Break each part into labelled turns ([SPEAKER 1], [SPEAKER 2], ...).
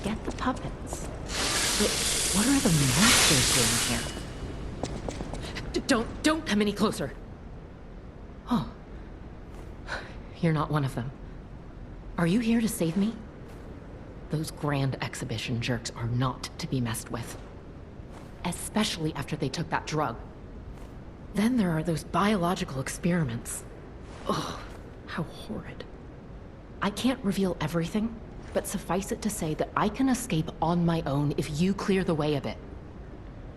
[SPEAKER 1] Forget the puppets. But what are the monsters doing here? Don't come any closer. Oh. You're not one of them. Are you here to save me? Those grand exhibition jerks are not to be messed with. Especially after they took that drug. Then there are those biological experiments. Ugh, how horrid. I can't reveal everything, but suffice it to say that I can escape on my own if you clear the way a bit.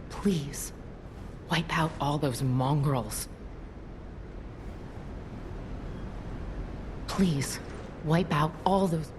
[SPEAKER 1] Please, wipe out all those mongrels. Please, wipe out all those...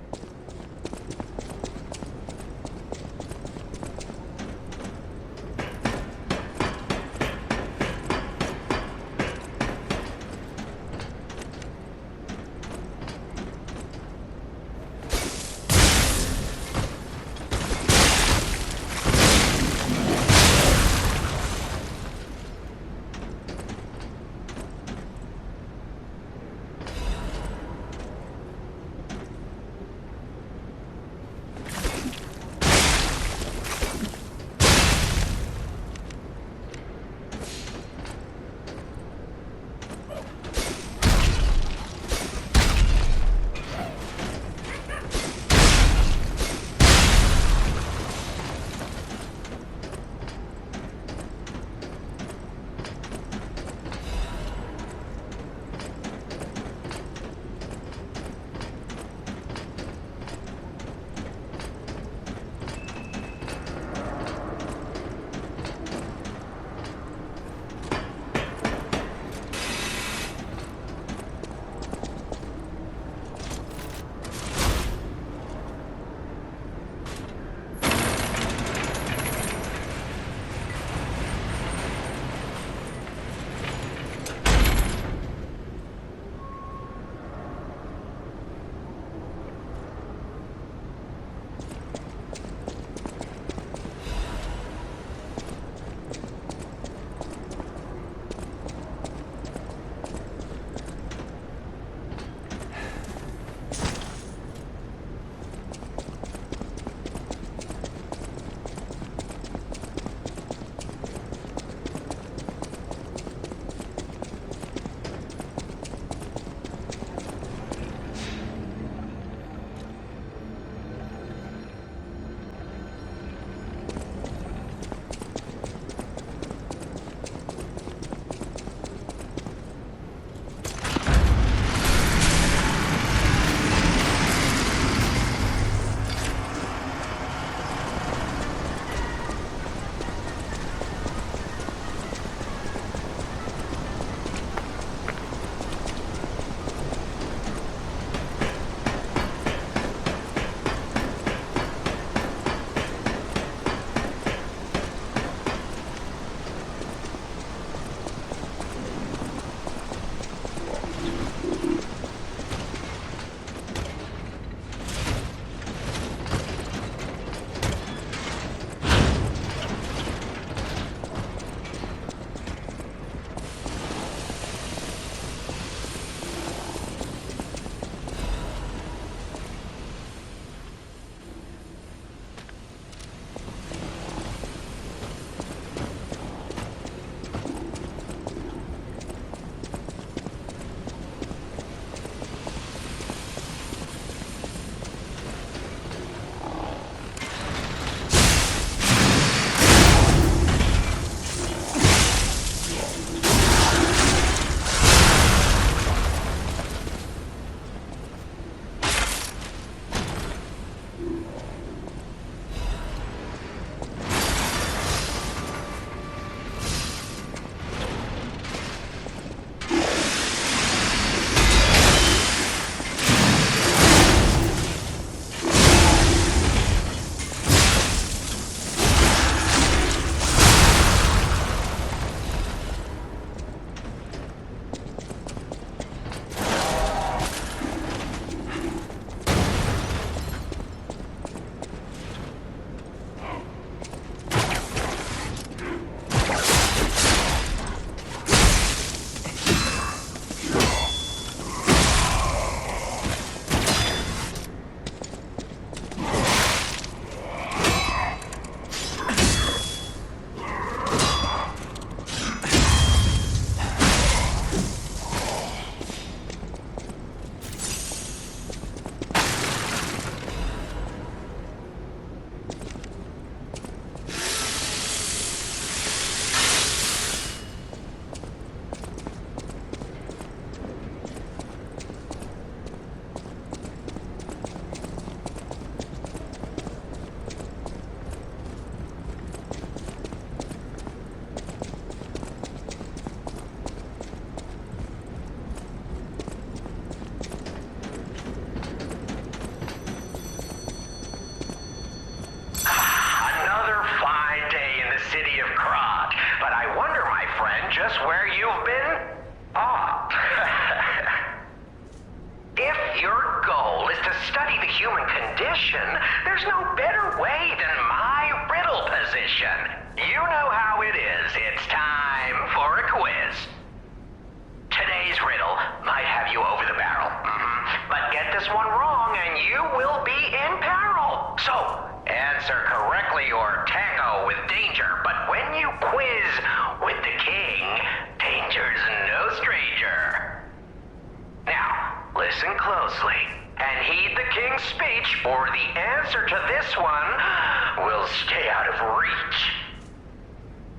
[SPEAKER 2] listen closely and heed the king's speech, or the answer to this one will stay out of reach.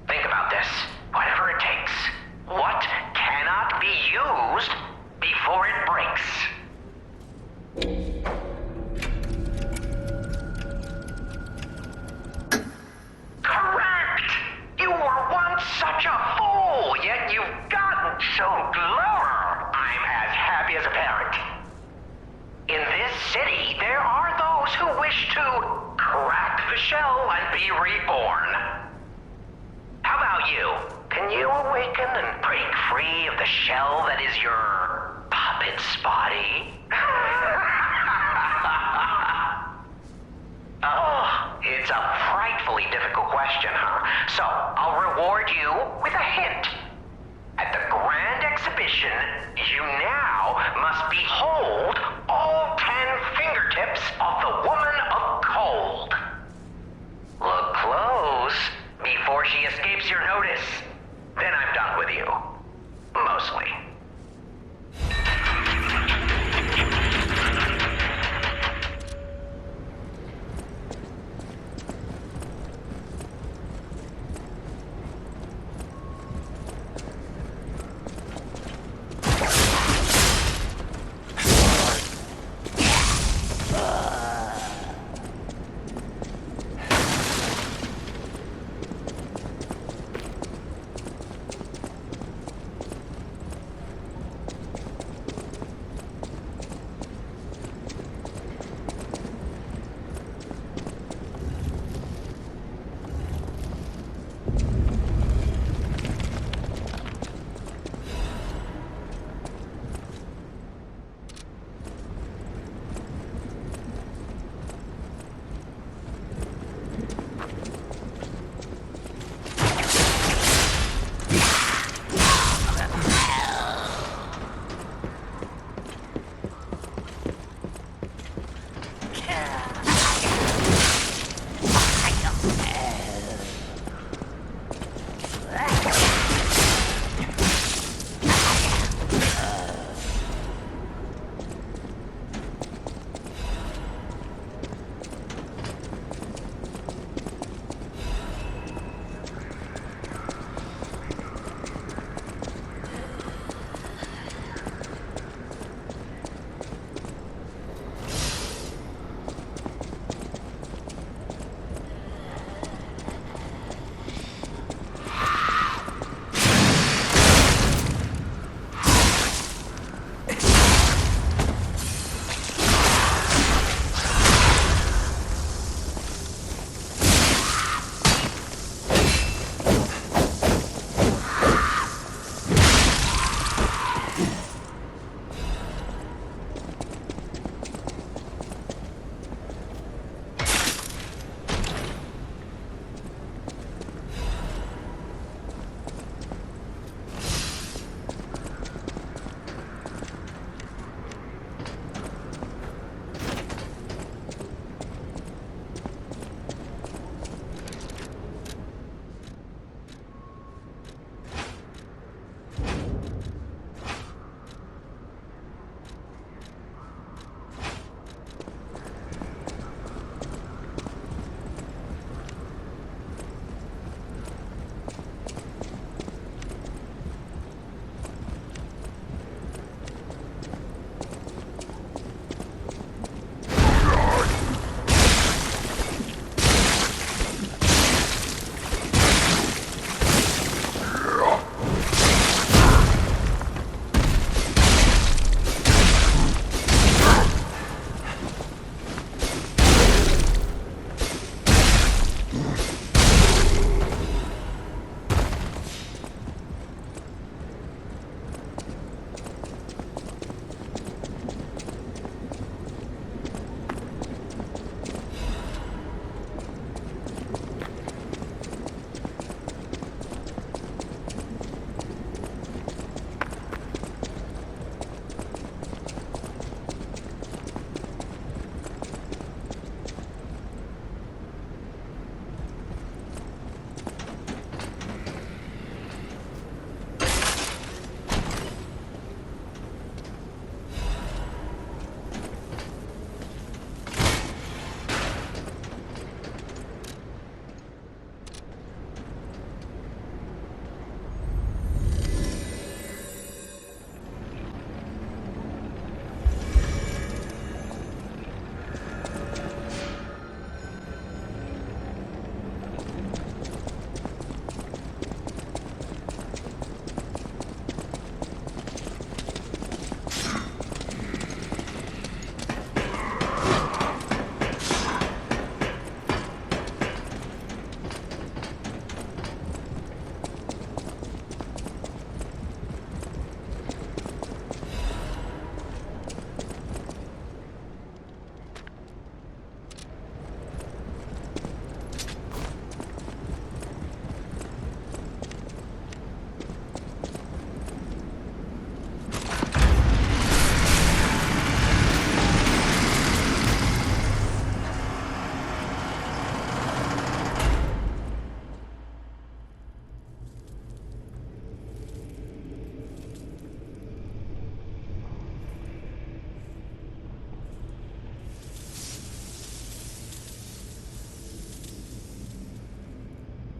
[SPEAKER 2] Think about this. Whatever it takes. What cannot be used before it breaks? Correct! You were once such a fool, yet you've gotten so clever. I'm as happy as a parent. In this city, there are those who wish to crack the shell and be reborn. How about you? Can you awaken and break free of the shell that is your puppet's body? Oh, it's a frightfully difficult question, huh? So, I'll reward you with a hint. At the grand exhibition, you now must behold all 10 fingertips of the woman of cold. Look close before she escapes your notice. Then I'm done with you. Mostly.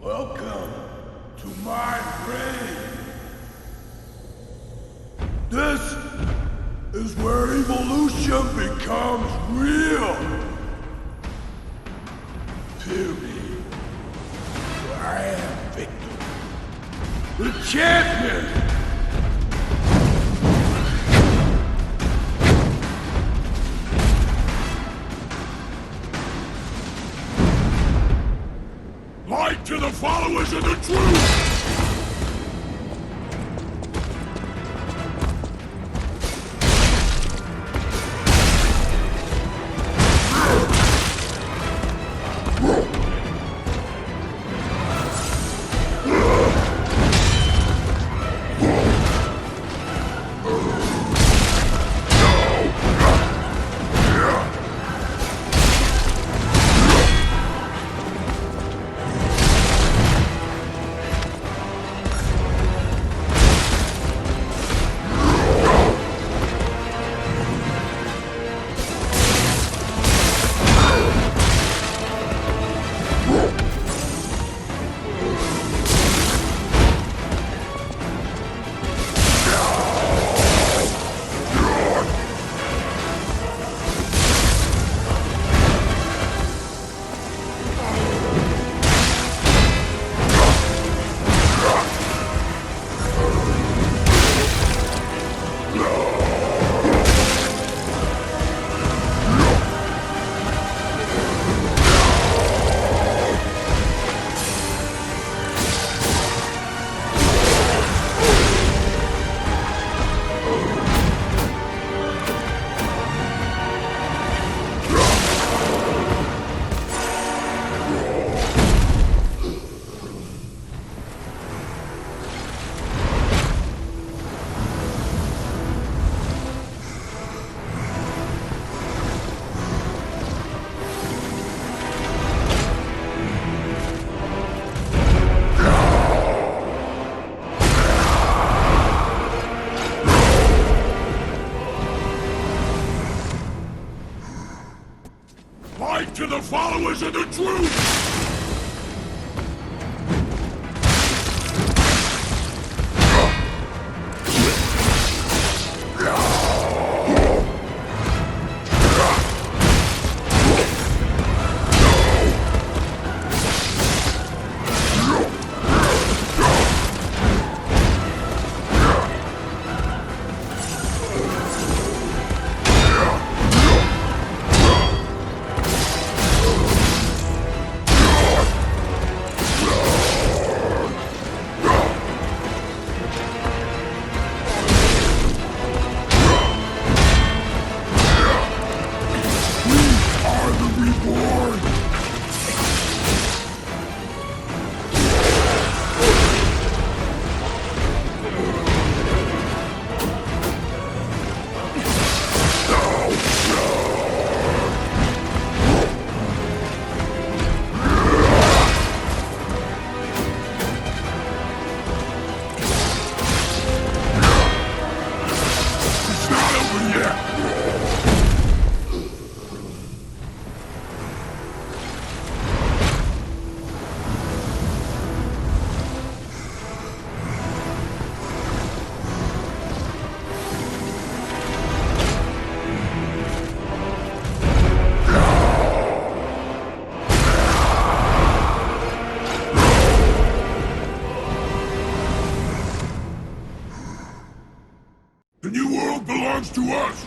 [SPEAKER 3] Welcome to my grave. This is where evolution becomes real. Period. I am Victor, the champion. Light to the followers of the truth! Light to the followers of the truth! The new world belongs to us!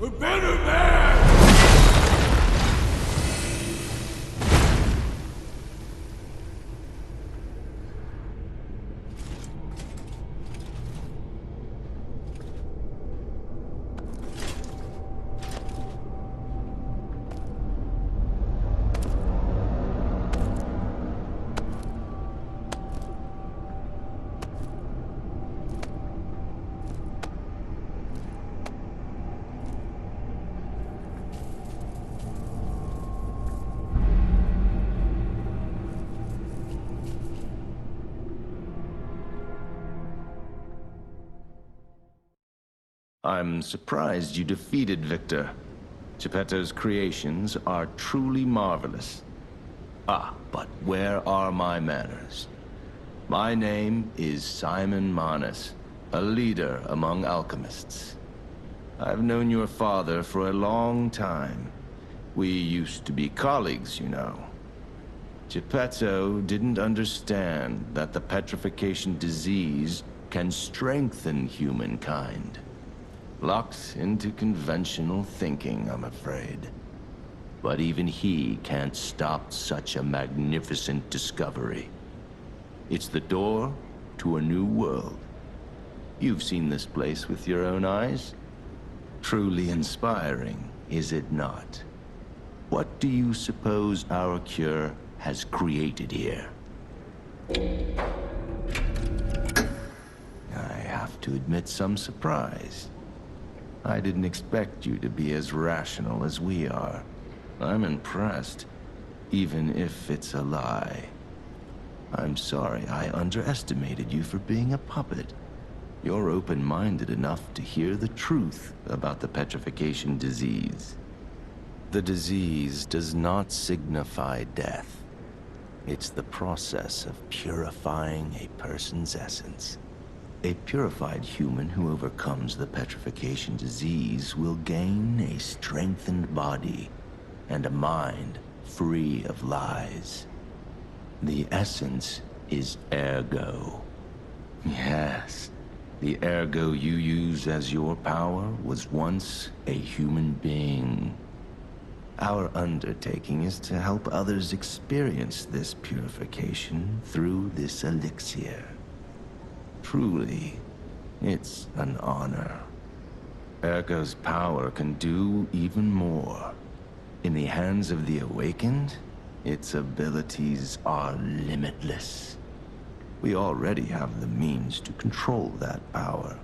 [SPEAKER 3] A better man!
[SPEAKER 4] I'm surprised you defeated Victor. Geppetto's creations are truly marvelous. Ah, but where are my manners? My name is Simon Manus, a leader among alchemists. I've known your father for a long time. We used to be colleagues, you know. Geppetto didn't understand that the petrification disease can strengthen humankind. Locked into conventional thinking, I'm afraid. But even he can't stop such a magnificent discovery. It's the door to a new world. You've seen this place with your own eyes. Truly inspiring, is it not? What do you suppose our cure has created here? I have to admit some surprise. I didn't expect you to be as rational as we are. I'm impressed, even if it's a lie. I'm sorry I underestimated you for being a puppet. You're open-minded enough to hear the truth about the petrification disease. The disease does not signify death. It's the process of purifying a person's essence. A purified human who overcomes the petrification disease will gain a strengthened body and a mind free of lies. The essence is ergo. Yes, the ergo you use as your power was once a human being. Our undertaking is to help others experience this purification through this elixir. Truly, it's an honor. Ergo's power can do even more. In the hands of the awakened, its abilities are limitless. We already have the means to control that power.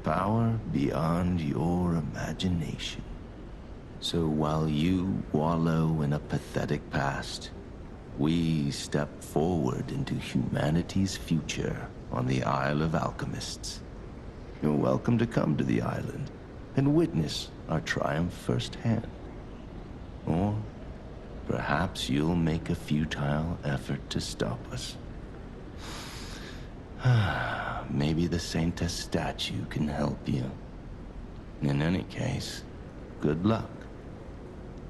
[SPEAKER 4] Power beyond your imagination. So while you wallow in a pathetic past, we step forward into humanity's future on the Isle of Alchemists. You're welcome to come to the island and witness our triumph firsthand. Or perhaps you'll make a futile effort to stop us. Maybe the Saintess statue can help you. In any case, good luck.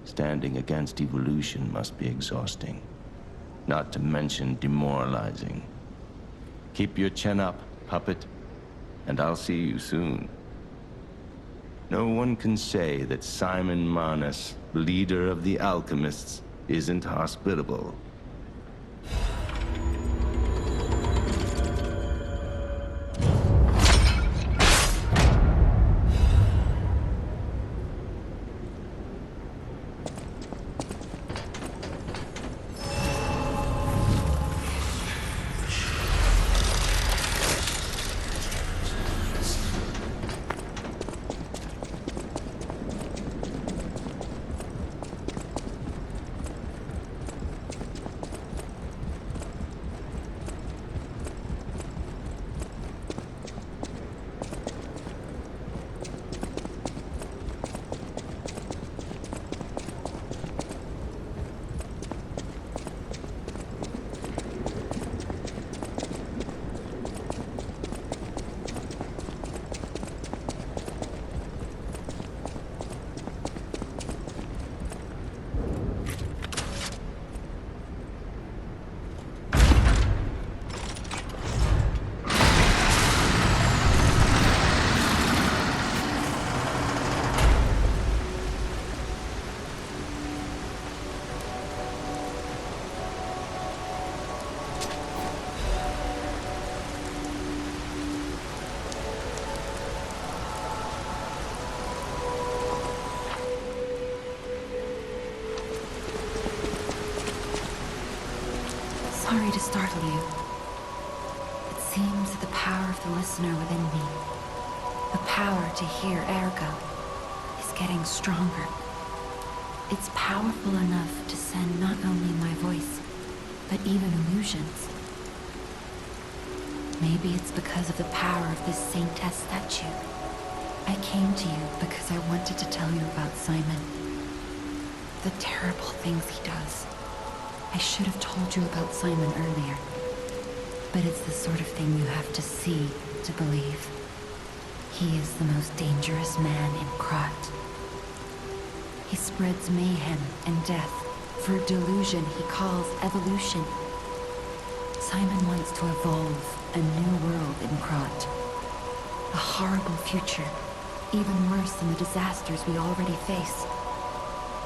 [SPEAKER 4] Standing against evolution must be exhausting, not to mention demoralizing. Keep your chin up, puppet, and I'll see you soon. No one can say that Simon Manus, leader of the alchemists, isn't hospitable.
[SPEAKER 5] sorry to startle you. It seems that the power of the listener within me, the power to hear ergo, is getting stronger. It's powerful enough to send not only my voice, but even illusions. Maybe it's because of the power of this Saintess statue. I came to you because I wanted to tell you about Simon. The terrible things he does. I should have told you about Simon earlier. But it's the sort of thing you have to see to believe. He is the most dangerous man in Krat. He spreads mayhem and death for a delusion he calls evolution. Simon wants to evolve a new world in Krat. A horrible future, even worse than the disasters we already face.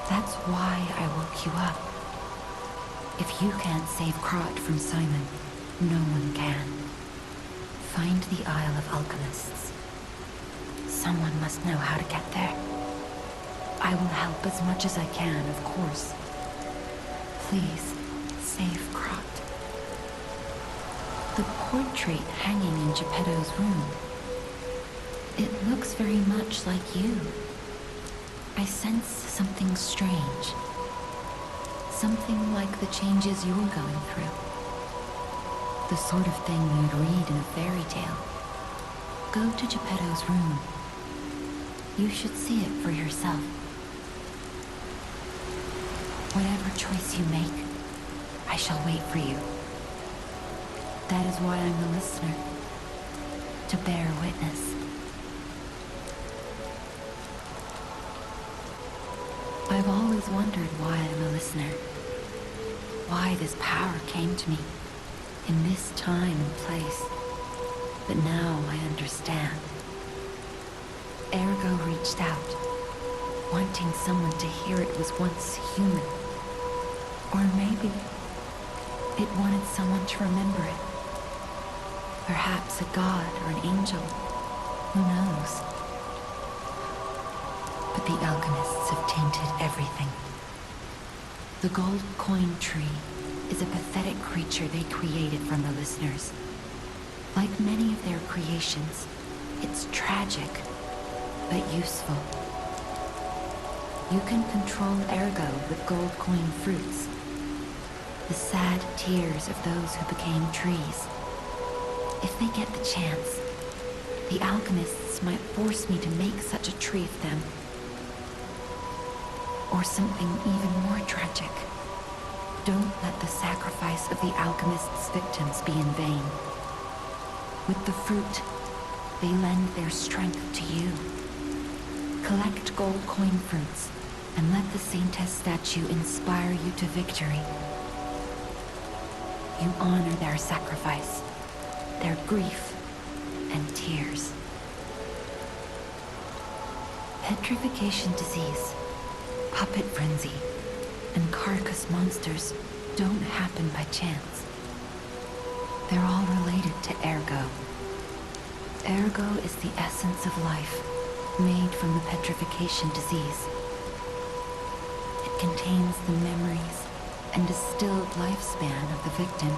[SPEAKER 5] That's why I woke you up. If you can't save Krat from Simon, no one can. Find the Isle of Alchemists. Someone must know how to get there. I will help as much as I can, of course. Please, save Krat. The portrait hanging in Geppetto's room. It looks very much like you. I sense something strange. Something like the changes you're going through. The sort of thing you'd read in a fairy tale. Go to Geppetto's room. You should see it for yourself. Whatever choice you make, I shall wait for you. That is why I'm the listener. To bear witness. I've always wondered why I'm a listener. Why this power came to me, in this time and place. But now I understand. Ergo reached out, wanting someone to hear it was once human. Or maybe it wanted someone to remember it. Perhaps a god or an angel. Who knows? But the alchemists have tainted everything. The gold coin tree is a pathetic creature they created from the listeners. Like many of their creations, it's tragic, but useful. You can control ergo with gold coin fruits. The sad tears of those who became trees. If they get the chance, the alchemists might force me to make such a tree of them. Or something even more tragic. Don't let the sacrifice of the alchemists' victims be in vain. With the fruit, they lend their strength to you. Collect gold coin fruits, and let the Saintess statue inspire you to victory. You honor their sacrifice, their grief, and tears. Petrification disease, puppet frenzy, and carcass monsters don't happen by chance. They're all related to ergo. Ergo is the essence of life, made from the petrification disease. It contains the memories and distilled lifespan of the victim.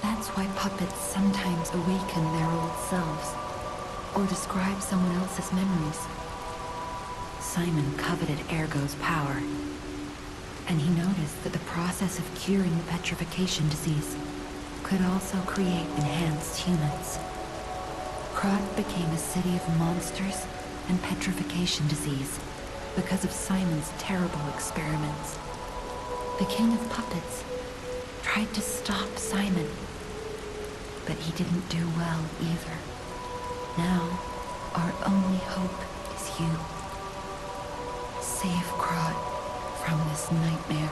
[SPEAKER 5] That's why puppets sometimes awaken their old selves, or describe someone else's memories. Simon coveted Ergo's power, and he noticed that the process of curing the petrification disease could also create enhanced humans. Krat became a city of monsters and petrification disease because of Simon's terrible experiments. The king of puppets tried to stop Simon, but he didn't do well either. Now, our only hope is you. Save Krat from this nightmare.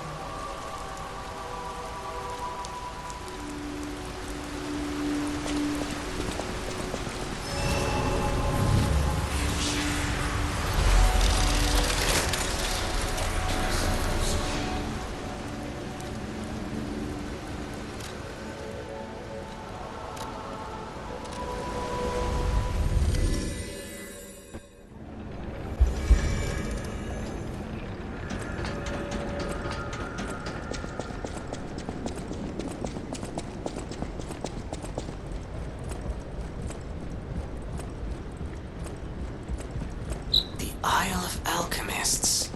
[SPEAKER 6] Isle of Alchemists.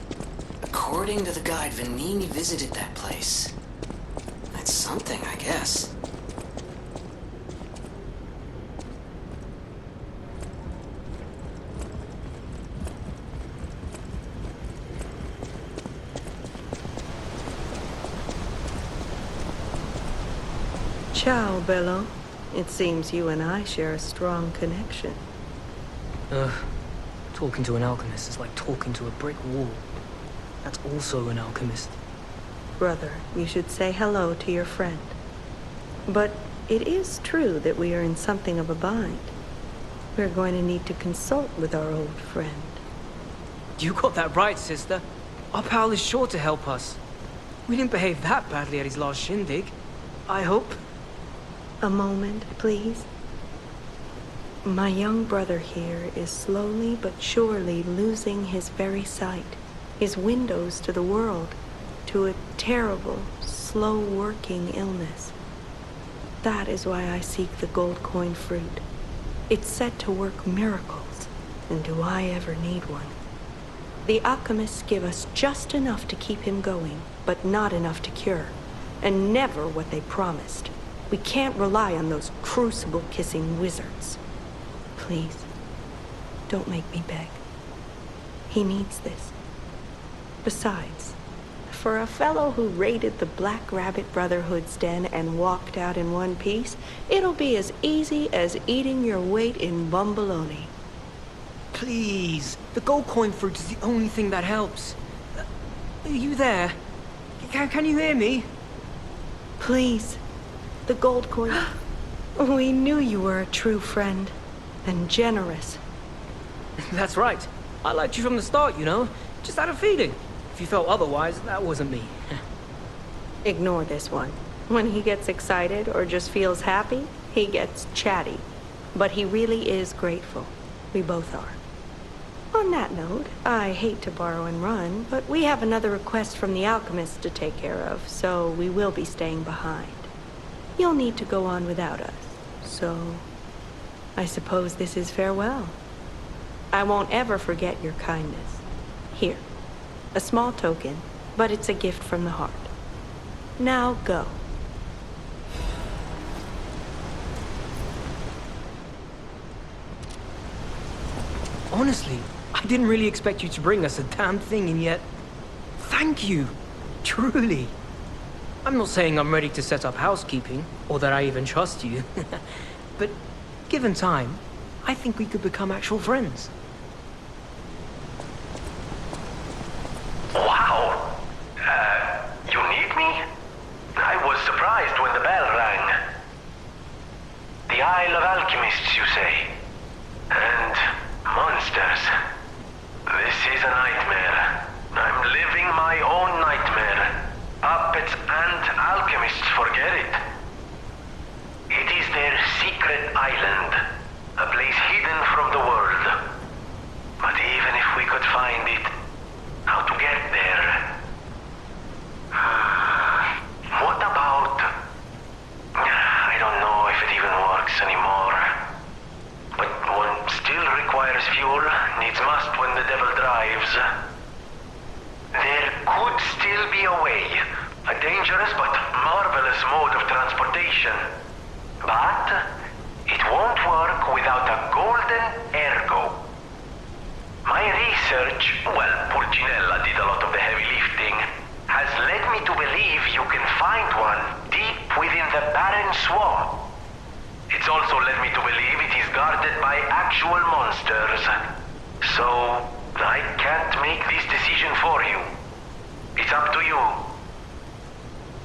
[SPEAKER 6] According to the guide, Vanini visited that place. That's something, I guess.
[SPEAKER 7] Ciao, Bello. It seems you and I share a strong connection.
[SPEAKER 8] Talking to an alchemist is like talking to a brick wall. That's also an alchemist.
[SPEAKER 7] Brother, you should say hello to your friend. But it is true that we are in something of a bind. We're going to need to consult with our old friend.
[SPEAKER 8] You got that right, sister. Our pal is sure to help us. We didn't behave that badly at his last shindig. I hope.
[SPEAKER 7] A moment, please. My young brother here is slowly but surely losing his very sight, his windows to the world, to a terrible, slow-working illness. That is why I seek the gold coin fruit. It's said to work miracles, and do I ever need one? The alchemists give us just enough to keep him going, but not enough to cure, and never what they promised. We can't rely on those crucible-kissing wizards. Please, don't make me beg. He needs this. Besides, for a fellow who raided the Black Rabbit Brotherhood's den and walked out in one piece, it'll be as easy as eating your weight in bumbaloni.
[SPEAKER 8] Please. The gold coin fruit is the only thing that helps. Are you there? Can you hear me?
[SPEAKER 7] Please. The gold coin. We knew you were a true friend. And generous.
[SPEAKER 8] That's right. I liked you from the start, you know? Just had a feeling. If you felt otherwise, that wasn't me.
[SPEAKER 7] Ignore this one. When he gets excited or just feels happy, he gets chatty. But he really is grateful. We both are. On that note, I hate to borrow and run, but we have another request from the alchemist to take care of, so we will be staying behind. You'll need to go on without us, so I suppose this is farewell. I won't ever forget your kindness. Here, a small token, but it's a gift from the heart. Now go.
[SPEAKER 8] Honestly, I didn't really expect you to bring us a damn thing, and yet... Thank you. Truly. I'm not saying I'm ready to set up housekeeping, or that I even trust you. But given time, I think we could become actual friends.
[SPEAKER 2] Wow. You need me? I was surprised when the bell rang. The Isle of Alchemists, you say? And monsters. This is a nightmare. I'm living my own nightmare. Puppets and alchemists forget it. It is their secret island, a place hidden from the world. But even if we could find it, how to get there? What about... I don't know if it even works anymore. But one still requires fuel, needs must when the devil drives. There could still be a way. A dangerous but marvelous mode of transportation. But it won't work without a golden ergo. My research, well, Pulcinella did a lot of the heavy lifting, has led me to believe you can find one deep within the barren swamp. It's also led me to believe it is guarded by actual monsters. So, I can't make this decision for you. It's up to you.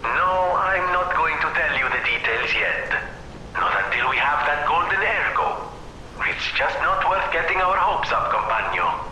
[SPEAKER 2] No, I'm not going to tell you the details yet. Not until we have that golden ergo. It's just not worth getting our hopes up, compagno.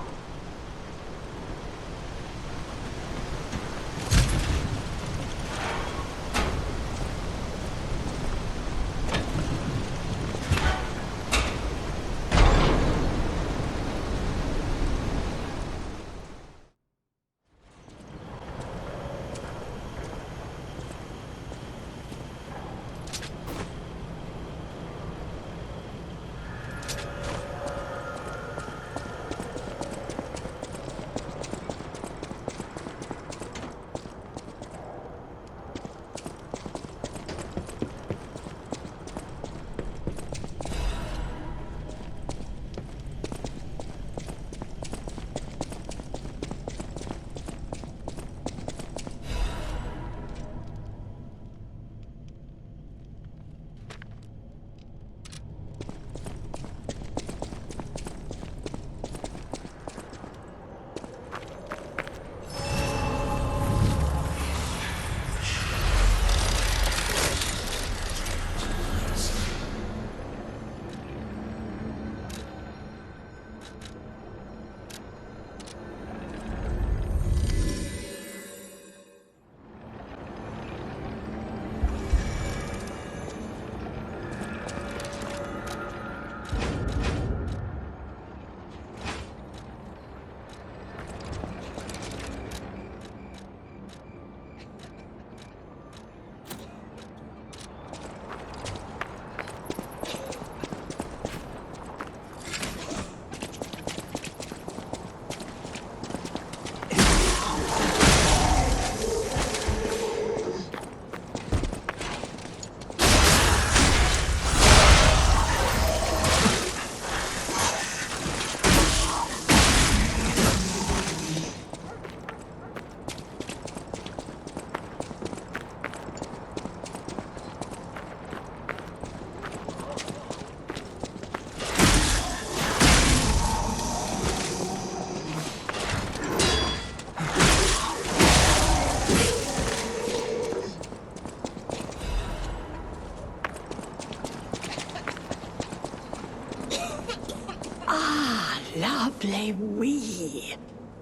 [SPEAKER 9] Lovely wee.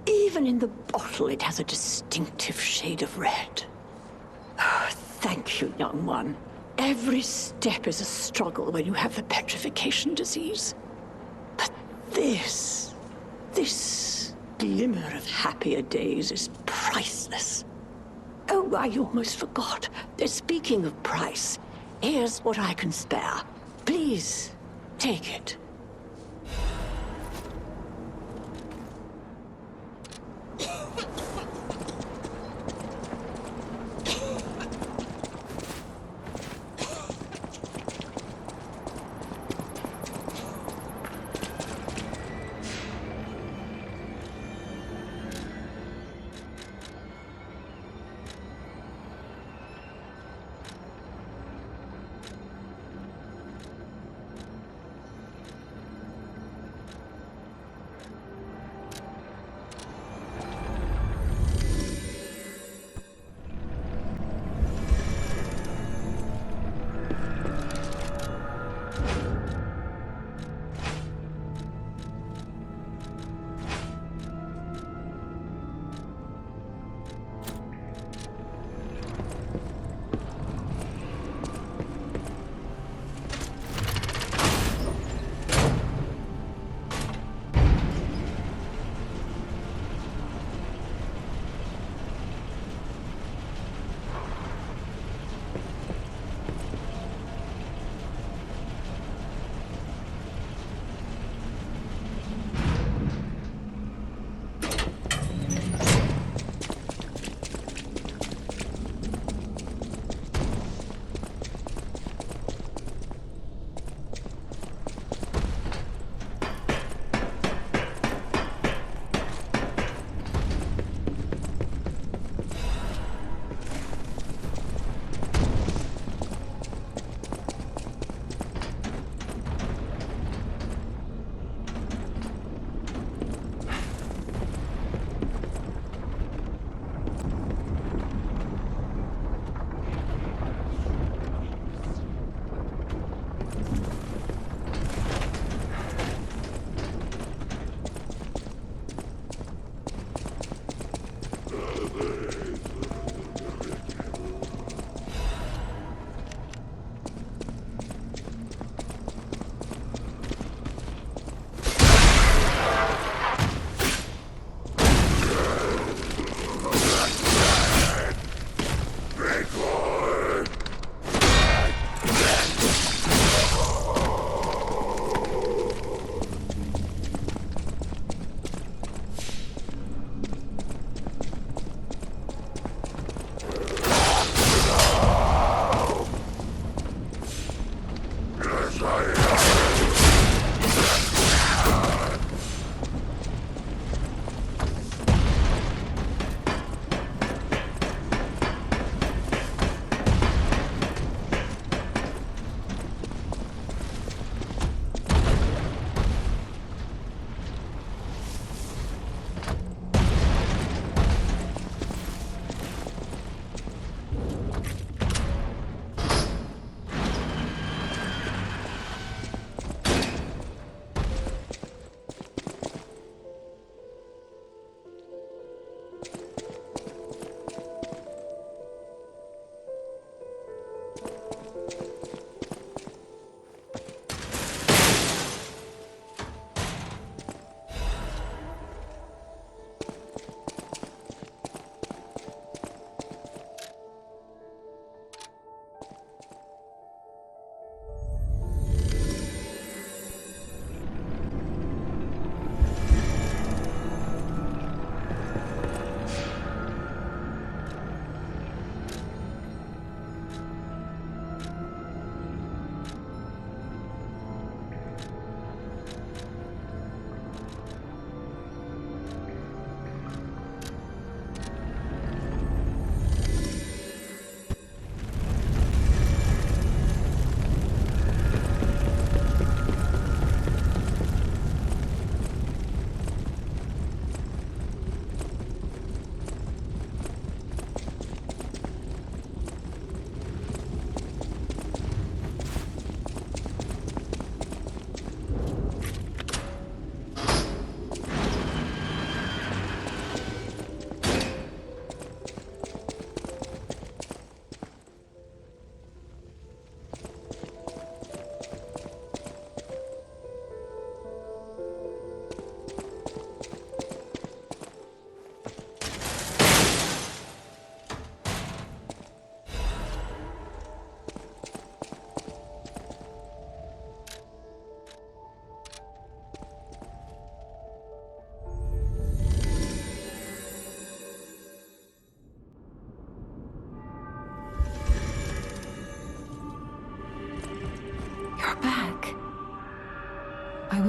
[SPEAKER 9] Even in the bottle, it has a distinctive shade of red. Oh, thank you, young one. Every step is a struggle when you have the petrification disease. But this glimmer of happier days is priceless. Oh, I almost forgot. Speaking of price, here's what I can spare. Please, take it.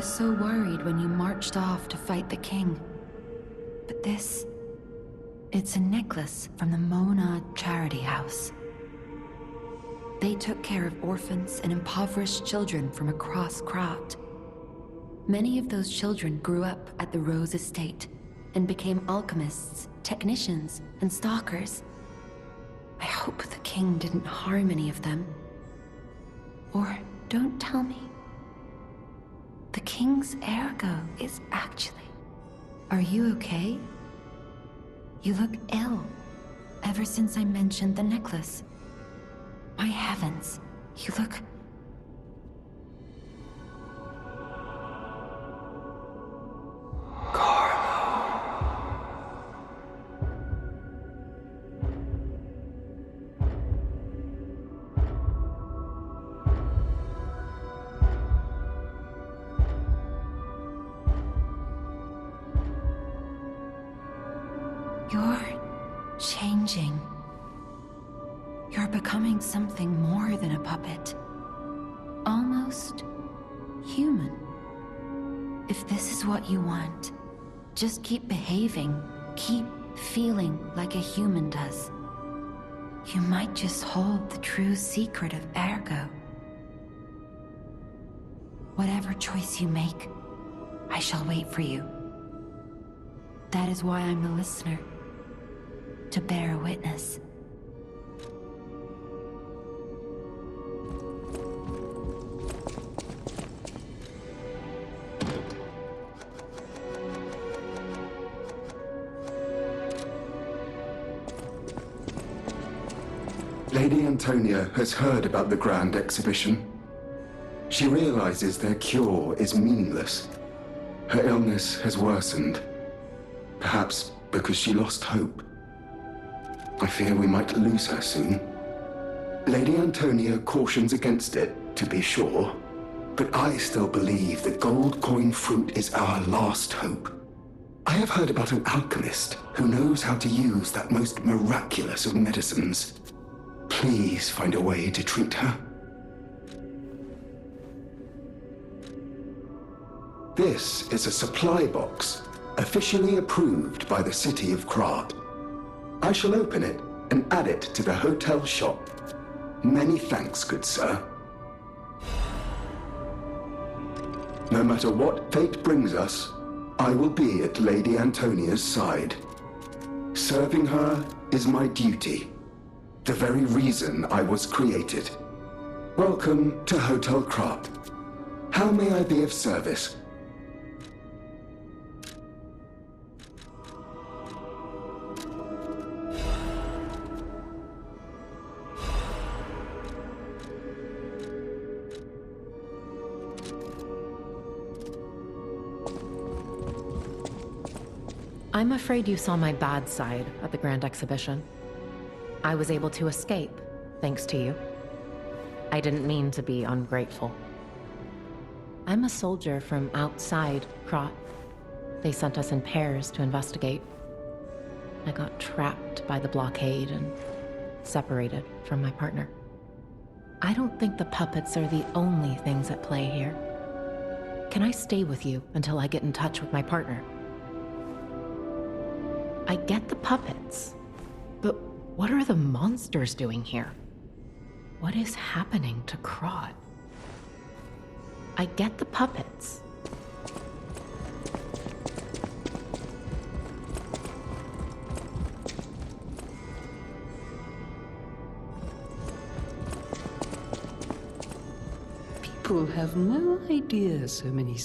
[SPEAKER 5] was so worried when you marched off to fight the king. But this... it's a necklace from the Mona Charity House. They took care of orphans and impoverished children from across Krat. Many of those children grew up at the Rose Estate and became alchemists, technicians, and stalkers. I hope the king didn't harm any of them. Or don't tell me. The king's ergo is actually... Are you okay? You look ill, ever since I mentioned the necklace. My heavens, you look... You're changing. You're becoming something more than a puppet. Almost human. If this is what you want, just keep behaving, keep feeling like a human does. You might just hold the true secret of Ergo. Whatever choice you make, I shall wait for you. That is why I'm the listener. To bear witness.
[SPEAKER 10] Lady Antonia has heard about the Grand Exhibition. She realizes their cure is meaningless. Her illness has worsened. Perhaps because she lost hope. I fear we might lose her soon. Lady Antonia cautions against it, to be sure, but I still believe the gold coin fruit is our last hope. I have heard about an alchemist who knows how to use that most miraculous of medicines. Please find a way to treat her. This is a supply box, officially approved by the city of Krat. I shall open it and add it to the hotel shop. Many thanks, good sir. No matter what fate brings us, I will be at Lady Antonia's side. Serving her is my duty, the very reason I was created. Welcome to Hotel Krat. How may I be of service?
[SPEAKER 1] I'm afraid you saw my bad side at the Grand Exhibition. I was able to escape, thanks to you. I didn't mean to be ungrateful. I'm a soldier from outside Krat. They sent us in pairs to investigate. I got trapped by the blockade and separated from my partner. I don't think the puppets are the only things at play here. Can I stay with you until I get in touch with my partner? I get the puppets, but what are the monsters doing here? What is happening to Krat? I get the puppets.
[SPEAKER 11] People have no idea so many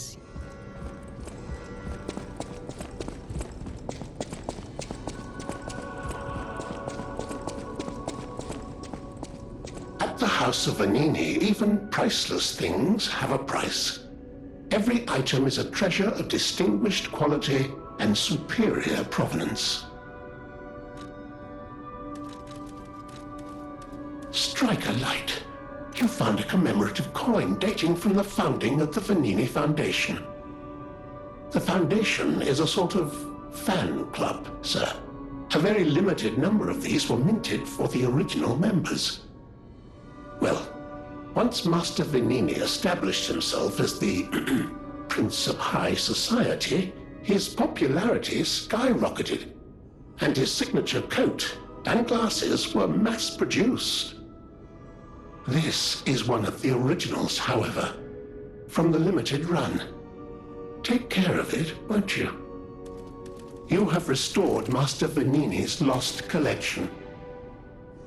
[SPEAKER 3] At the House of Vanini, even priceless things have a price. Every item is a treasure of distinguished quality and superior provenance. Strike a light. You found a commemorative coin dating from the founding of the Vanini Foundation. The Foundation is a sort of fan club, sir. A very limited number of these were minted for the original members. Well, once Master Vanini established himself as the Prince of High Society, his popularity skyrocketed, and his signature coat and glasses were mass-produced. This is one of the originals, however, from the limited run. Take care of it, won't you? You have restored Master Venini's lost collection.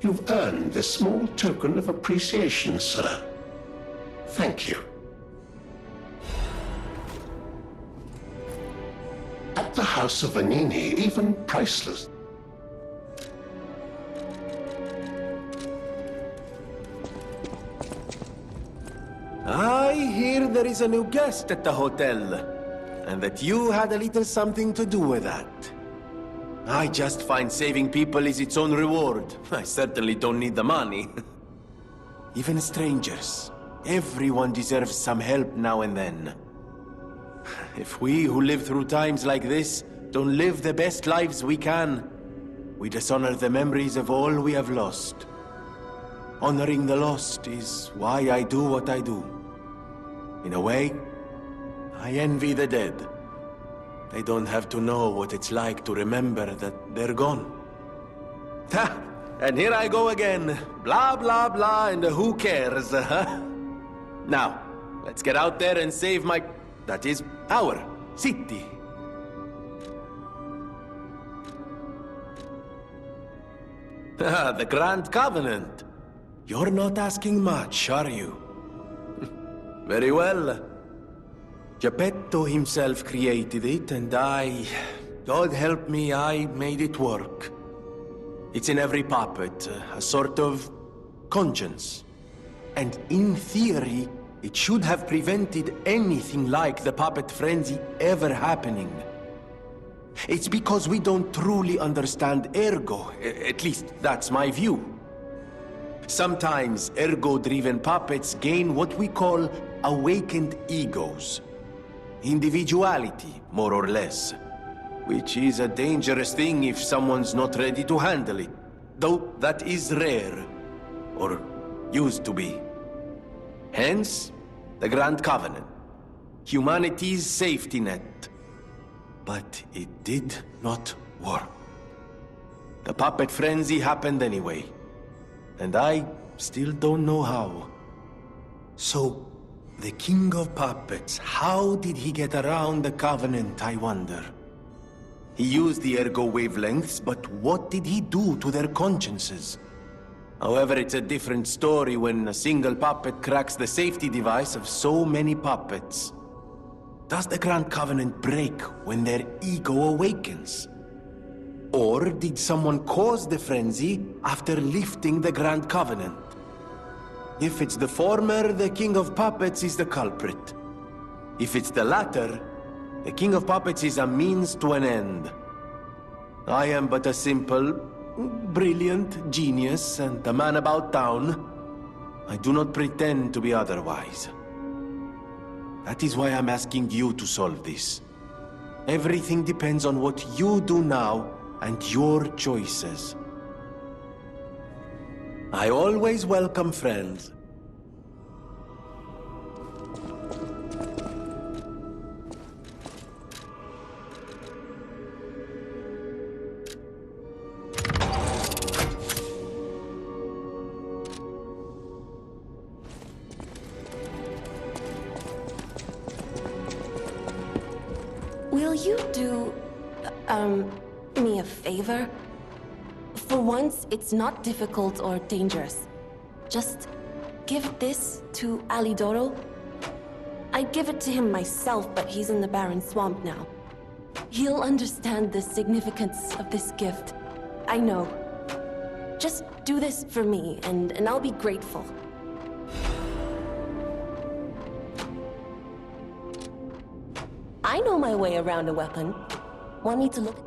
[SPEAKER 3] You've earned this small token of appreciation, sir. Thank you. At the House of Venini, even priceless.
[SPEAKER 12] I hear there is a new guest at the hotel, and that you had a little something to do with that. I just find saving people is its own reward. I certainly don't need the money. Even strangers. Everyone deserves some help now and then. If we who live through times like this don't live the best lives we can, we dishonor the memories of all we have lost. Honoring the lost is why I do what I do. In a way, I envy the dead. They don't have to know what it's like to remember that they're gone. Ha! And here I go again. Blah, blah, blah, and who cares, huh? Now, let's get out there and save my... that is, our city. The Grand Covenant. You're not asking much, are you? Very well. Geppetto himself created it, and God help me, I made it work. It's in every puppet, a sort of conscience. And in theory, it should have prevented anything like the puppet frenzy ever happening. It's because we don't truly understand ergo, at least that's my view. Sometimes ergo-driven puppets gain what we call awakened egos. Individuality, more or less. Which is a dangerous thing if someone's not ready to handle it. Though that is rare. Or used to be. Hence, the Grand Covenant. Humanity's safety net. But it did not work. The puppet frenzy happened anyway. And I still don't know how. So, the King of Puppets, how did he get around the Covenant, I wonder? He used the ergo wavelengths, but what did he do to their consciences? However, it's a different story when a single puppet cracks the safety device of so many puppets. Does the Grand Covenant break when their ego awakens? Or did someone cause the frenzy after lifting the Grand Covenant? If it's the former, the King of Puppets is the culprit. If it's the latter, the King of Puppets is a means to an end. I am but a simple, brilliant genius and a man about town. I do not pretend to be otherwise. That is why I'm asking you to solve this. Everything depends on what you do now and your choices. I always welcome friends.
[SPEAKER 13] Will you do, me a favor? For once, it's not difficult or dangerous. Just give this to Alidoro. I'd give it to him myself, but he's in the Barren Swamp now. He'll understand the significance of this gift. I know. Just do this for me, and I'll be grateful. I know my way around a weapon. Want me to look?